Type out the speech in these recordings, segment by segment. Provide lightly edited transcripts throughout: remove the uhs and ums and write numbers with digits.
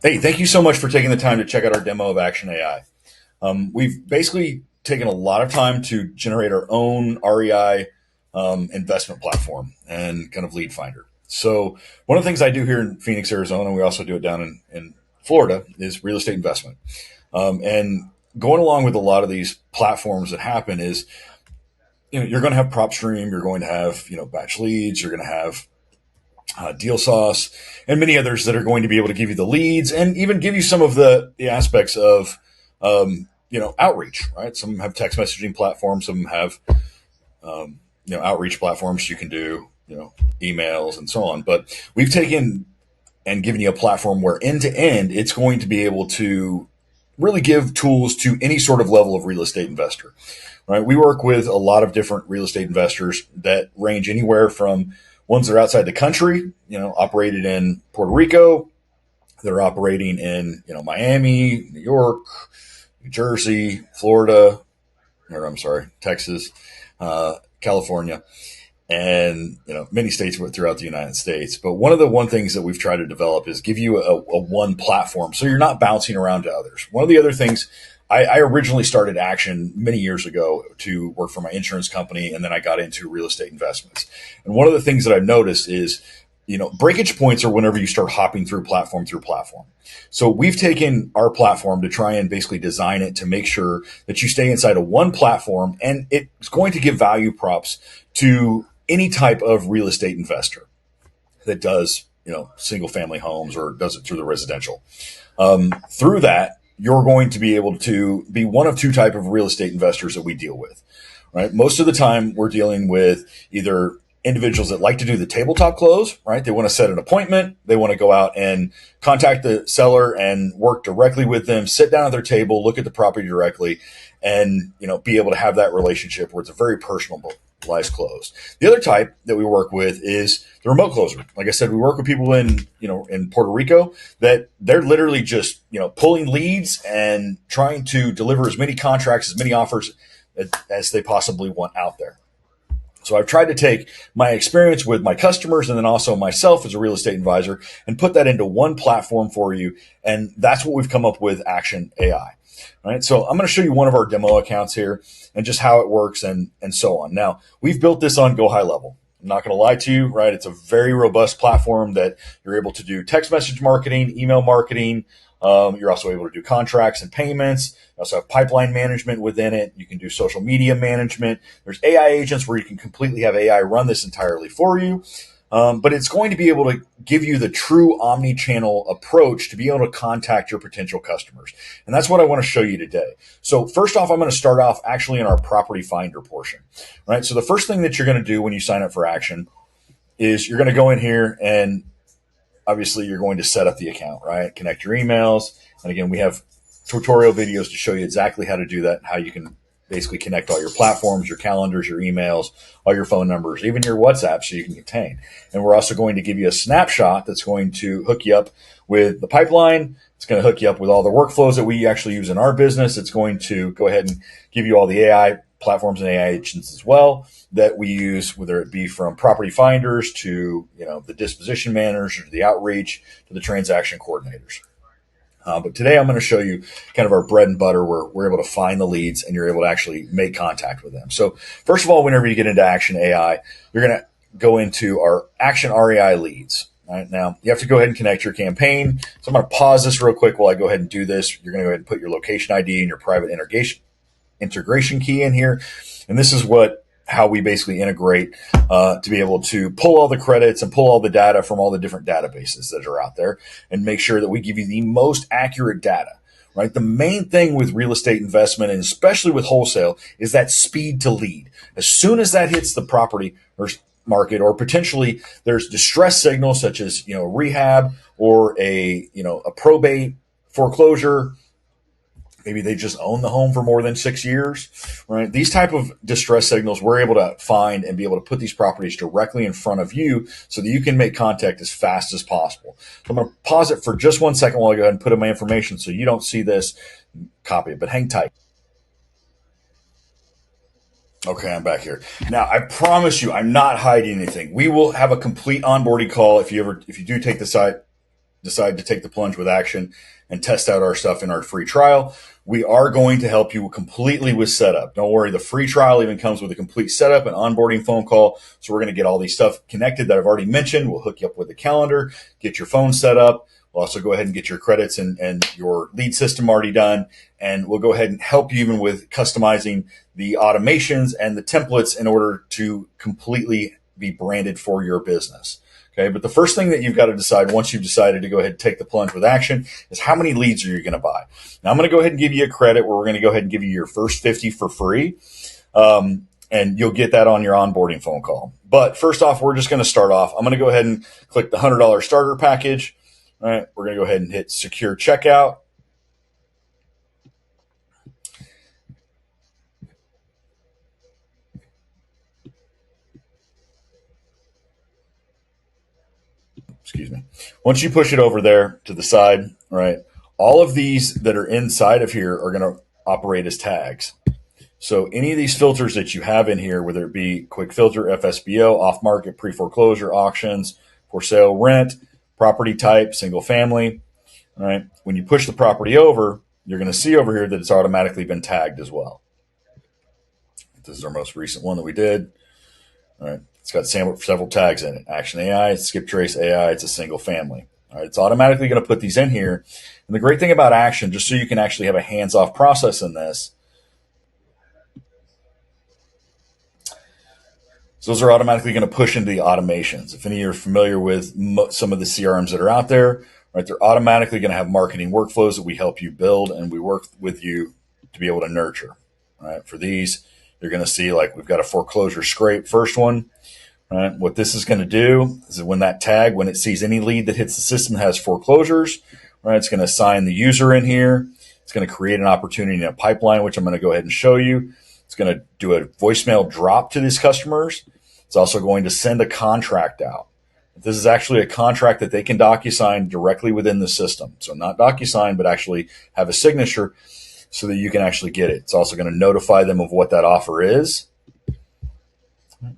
Hey, thank you so much for taking the time to check out our demo of Axtion AI. We've basically taken a lot of time to generate our own REI investment platform and kind of lead finder. So one of the things I do here in Phoenix, Arizona, and we also do it down in Florida, is real estate investment. And going along with a lot of these platforms that happen is, you're going to have PropStream, you're going to have, batch leads, you're going to have Deal Sauce, and many others that are going to be able to give you the leads and even give you some of the aspects of outreach. Right? Some have text messaging platforms, some have outreach platforms. You can do emails and so on. But we've taken and given you a platform where end to end, it's going to be able to really give tools to any sort of level of real estate investor. Right? We work with a lot of different real estate investors that range anywhere from ones that are outside the country, operated in Puerto Rico, that are operating in, Miami, New York, New Jersey, Florida, or I'm sorry, Texas, California, and, many states throughout the United States. But one things that we've tried to develop is give you a one platform so you're not bouncing around to others. One of the other things, I originally started Axtion many years ago to work for my insurance company, and then I got into real estate investments. And one of the things that I've noticed is, breakage points are whenever you start hopping through platform. So we've taken our platform to try and basically design it to make sure that you stay inside of one platform, and it's going to give value props to any type of real estate investor that does, single family homes or does it through the residential. Through that, you're going to be able to be one of two type of real estate investors that we deal with, right? Most of the time we're dealing with either individuals that like to do the tabletop close, right? They want to set an appointment. They want to go out and contact the seller and work directly with them, sit down at their table, look at the property directly, and, be able to have that relationship where it's a very personalized close. The other type that we work with is the remote closer. Like I said, we work with people in Puerto Rico that they're literally just, pulling leads and trying to deliver as many contracts, as many offers as they possibly want out there. So I've tried to take my experience with my customers and then also myself as a real estate advisor and put that into one platform for you. And that's what we've come up with, Axtion AI. All right. So I'm going to show you one of our demo accounts here and just how it works and so on. Now, we've built this on Go High Level. I'm not going to lie to you, right? It's a very robust platform that you're able to do text message marketing, email marketing. You're also able to do contracts and payments. You also have pipeline management within it. You can do social media management. There's AI agents where you can completely have AI run this entirely for you. But it's going to be able to give you the true omni-channel approach to be able to contact your potential customers. And that's what I want to show you today. So first off, I'm going to start off actually in our property finder portion, right? So the first thing that you're going to do when you sign up for Axtion is you're going to go in here and obviously you're going to set up the account, right? Connect your emails. And again, we have tutorial videos to show you exactly how to do that, how you can basically connect all your platforms, your calendars, your emails, all your phone numbers, even your WhatsApp so you can contain. And we're also going to give you a snapshot that's going to hook you up with the pipeline. It's going to hook you up with all the workflows that we actually use in our business. It's going to go ahead and give you all the AI platforms and AI agents as well that we use, whether it be from property finders to, the disposition managers, to the outreach, to the transaction coordinators. But today I'm going to show you kind of our bread and butter where we're able to find the leads and you're able to actually make contact with them. So first of all, whenever you get into Axtion AI, you're going to go into our Axtion REI leads. Right now, you have to go ahead and connect your campaign. So I'm going to pause this real quick while I go ahead and do this. You're going to go ahead and put your location ID and your private integration key in here. And this is how we basically integrate to be able to pull all the credits and pull all the data from all the different databases that are out there and make sure that we give you the most accurate data, right? The main thing with real estate investment and especially with wholesale is that speed to lead. As soon as that hits the property or market, or potentially there's distress signals such as, rehab or a probate foreclosure. Maybe they just own the home for more than 6 years, right? These type of distress signals, we're able to find and be able to put these properties directly in front of you so that you can make contact as fast as possible. So I'm going to pause it for just 1 second while I go ahead and put in my information so you don't see this, copy it, but hang tight. Okay, I'm back here. Now, I promise you, I'm not hiding anything. We will have a complete onboarding call if you do take the decide to take the plunge with Axtion and test out our stuff in our free trial, we are going to help you completely with setup. Don't worry, the free trial even comes with a complete setup and onboarding phone call. So we're going to get all these stuff connected that I've already mentioned. We'll hook you up with a calendar, get your phone set up. We'll also go ahead and get your credits and your lead system already done. And we'll go ahead and help you even with customizing the automations and the templates in order to completely be branded for your business. Okay, but the first thing that you've got to decide once you've decided to go ahead and take the plunge with Axtion is how many leads are you going to buy? Now, I'm going to go ahead and give you a credit where we're going to go ahead and give you your first 50 for free. And you'll get that on your onboarding phone call. But first off, we're just going to start off. I'm going to go ahead and click the $100 starter package. All right, we're going to go ahead and hit secure checkout. Excuse me. Once you push it over there to the side, right, all of these that are inside of here are going to operate as tags. So any of these filters that you have in here, whether it be quick filter, FSBO, off market, pre-foreclosure, auctions, for sale, rent, property type, single family, all right, when you push the property over, you're going to see over here that it's automatically been tagged as well. This is our most recent one that we did. All right. It's got several tags in it. Axtion AI, Skip Trace AI, it's a single family. All right. It's automatically going to put these in here. And the great thing about Axtion, just so you can actually have a hands-off process in this, so those are automatically going to push into the automations. If any of you are familiar with some of the CRMs that are out there, right, they're automatically going to have marketing workflows that we help you build and we work with you to be able to nurture. All right. For these, you're going to see like we've got a foreclosure scrape first one. Right. What this is going to do is that when that tag, when it sees any lead that hits the system that has foreclosures, right, it's going to assign the user in here. It's going to create an opportunity in a pipeline, which I'm going to go ahead and show you. It's going to do a voicemail drop to these customers. It's also going to send a contract out. This is actually a contract that they can DocuSign directly within the system. So not DocuSign, but actually have a signature so that you can actually get it. It's also going to notify them of what that offer is.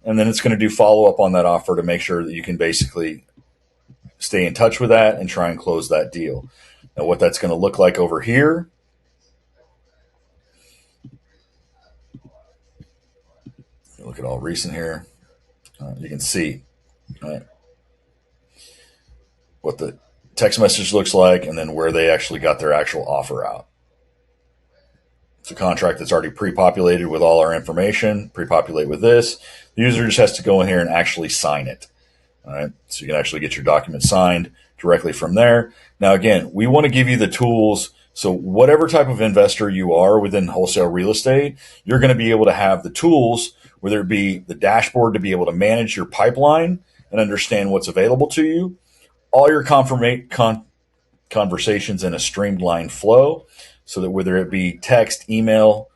And then it's going to do follow-up on that offer to make sure that you can basically stay in touch with that and try and close that deal. Now, what that's going to look like over here, look at all recent here. You can see what the text message looks like and then where they actually got their actual offer out. It's a contract that's already pre-populated with all our information, pre-populate with this. The user just has to go in here and actually sign it. All right. So you can actually get your document signed directly from there. Now, again, we want to give you the tools. So whatever type of investor you are within wholesale real estate, you're going to be able to have the tools, whether it be the dashboard to be able to manage your pipeline and understand what's available to you, all your conversations in a streamlined flow, so that whether it be text, email,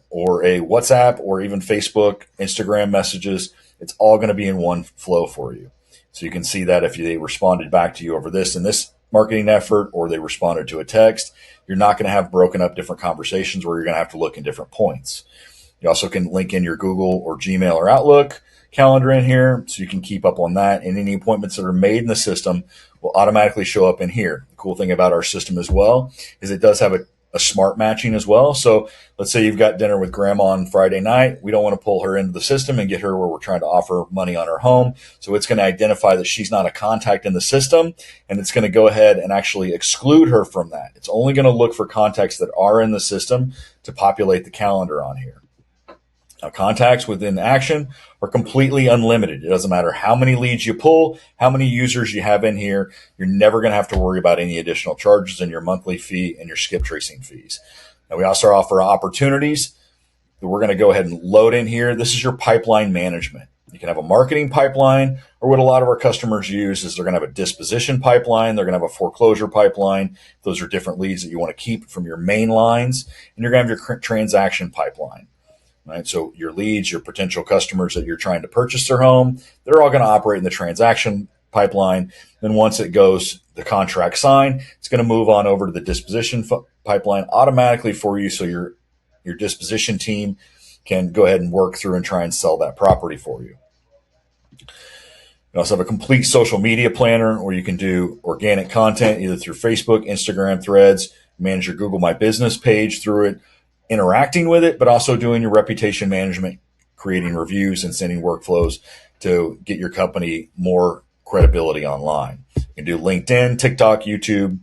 or a WhatsApp or even Facebook, Instagram messages, it's all going to be in one flow for you. So you can see that if they responded back to you over this in this marketing effort, or they responded to a text, you're not going to have broken up different conversations where you're going to have to look in different points. You also can link in your Google or Gmail or Outlook calendar in here so you can keep up on that. And any appointments that are made in the system will automatically show up in here. The cool thing about our system as well is it does have a smart matching as well. So let's say you've got dinner with grandma on Friday night. We don't want to pull her into the system and get her where we're trying to offer money on her home. So it's going to identify that she's not a contact in the system, and it's going to go ahead and actually exclude her from that. It's only going to look for contacts that are in the system to populate the calendar on here. Now, contacts within Axtion are completely unlimited. It doesn't matter how many leads you pull, how many users you have in here. You're never going to have to worry about any additional charges in your monthly fee and your skip tracing fees. Now, we also offer opportunities that we're going to go ahead and load in here. This is your pipeline management. You can have a marketing pipeline, or what a lot of our customers use is they're going to have a disposition pipeline. They're going to have a foreclosure pipeline. Those are different leads that you want to keep from your main lines. And you're going to have your transaction pipeline. Right? So your leads, your potential customers that you're trying to purchase their home, they're all going to operate in the transaction pipeline. Then once it goes, the contract signed, it's going to move on over to the disposition pipeline automatically for you. So your disposition team can go ahead and work through and try and sell that property for you. We also have a complete social media planner where you can do organic content either through Facebook, Instagram, Threads, manage your Google My Business page through it, interacting with it, but also doing your reputation management, creating reviews and sending workflows to get your company more credibility online. You can do LinkedIn, TikTok, YouTube,